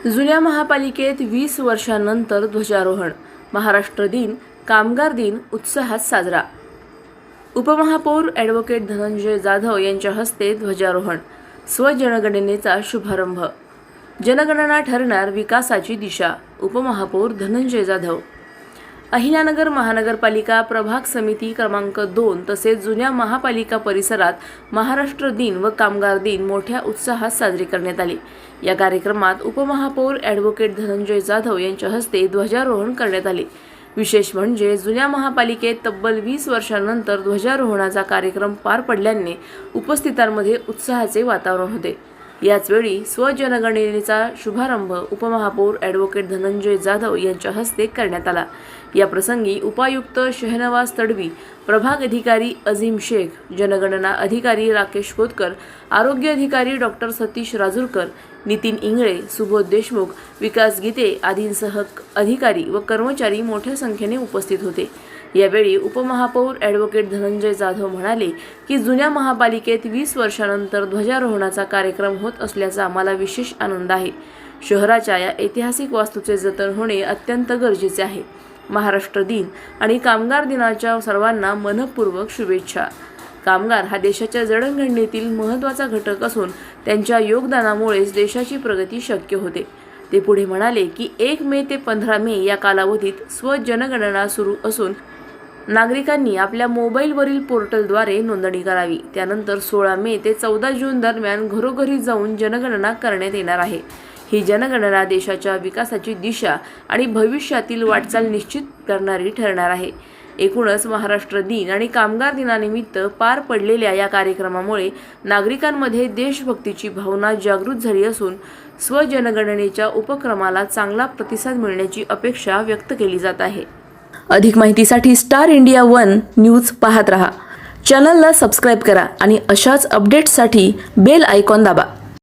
जुन्या महापालिकेत 20 वर्षांनंतर ध्वजारोहण. महाराष्ट्र दिन, कामगार दिन उत्साहात साजरा. उपमहापौर ॲडव्होकेट धनंजय जाधव यांच्या हस्ते ध्वजारोहण. स्वजनगणनेचा शुभारंभ. जनगणना ठरणार विकासाची दिशा. उपमहापौर धनंजय जाधव. अहिल्यानगर महानगरपालिका प्रभाग समिती क्रमांक 2 तसेच जुन्या महापालिका परिसरात महाराष्ट्र दिन व कामगार दिन मोठ्या उत्साहात साजरे करण्यात आले. या कार्यक्रमात उपमहापौर ॲडव्होकेट धनंजय जाधव यांच्या हस्ते ध्वजारोहण करण्यात आले. विशेष म्हणजे जुन्या महापालिकेत तब्बल 20 वर्षांनंतर ध्वजारोहणाचा कार्यक्रम पार पडल्याने उपस्थितांमध्ये उत्साहाचे वातावरण होते. याचवेळी स्वजनगणनेचा शुभारंभ उपमहापौर ॲडव्होकेट धनंजय जाधव यांच्या हस्ते करण्यात आला. या प्रसंगी उपायुक्त शहनवाज तडवी, प्रभाग अधिकारी अझीम शेख, जनगणना अधिकारी राकेश कोतकर, आरोग्य अधिकारी डॉक्टर सतीश राजूरकर, नितीन इंगळे, सुबोध देशमुख, विकास गीते आदींसह अधिकारी व कर्मचारी मोठ्या संख्येने उपस्थित होते. यावेळी उपमहापौर ॲडव्होकेट धनंजय जाधव म्हणाले की जुन्या महापालिकेत 20 वर्षांनंतर ध्वजारोहणाचा कार्यक्रम होत असल्याचा आम्हाला विशेष आनंद आहे. शहराच्या या ऐतिहासिक वास्तूचे जतन होणे अत्यंत गरजेचे आहे. महाराष्ट्र दिन आणि कामगार दिनाच्या सर्वांना मनपूर्वक शुभेच्छा. कामगार हा देशाच्या जडणघडणीतील महत्त्वाचा घटक असून त्यांच्या योगदानामुळेच देशाची प्रगती शक्य होते. ते पुढे म्हणाले की 1 मे ते 15 मे या कालावधीत स्वजनगणना सुरू असून नागरिकांनी आपल्या मोबाईलवरील पोर्टलद्वारे नोंदणी करावी. त्यानंतर 16 मे ते 14 जून दरम्यान घरोघरी जाऊन जनगणना करण्यात येणार आहे. ही जनगणना देशाच्या विकासाची दिशा आणि भविष्यातील वाटचाल निश्चित करणारी ठरणार आहे. एकूणच महाराष्ट्र दिन आणि कामगार दिनानिमित्त पार पडलेल्या या कार्यक्रमामुळे नागरिकांमध्ये देशभक्तीची भावना जागृत झाली असून स्वजनगणनेच्या उपक्रमाला चांगला प्रतिसाद मिळण्याची अपेक्षा व्यक्त केली जात आहे. अधिक माहितीसाठी स्टार इंडिया 1 न्यूज पाहत रहा. चॅनलला सबस्क्राईब करा आणि अशाच अपडेट्ससाठी बेल आयकॉन दाबा.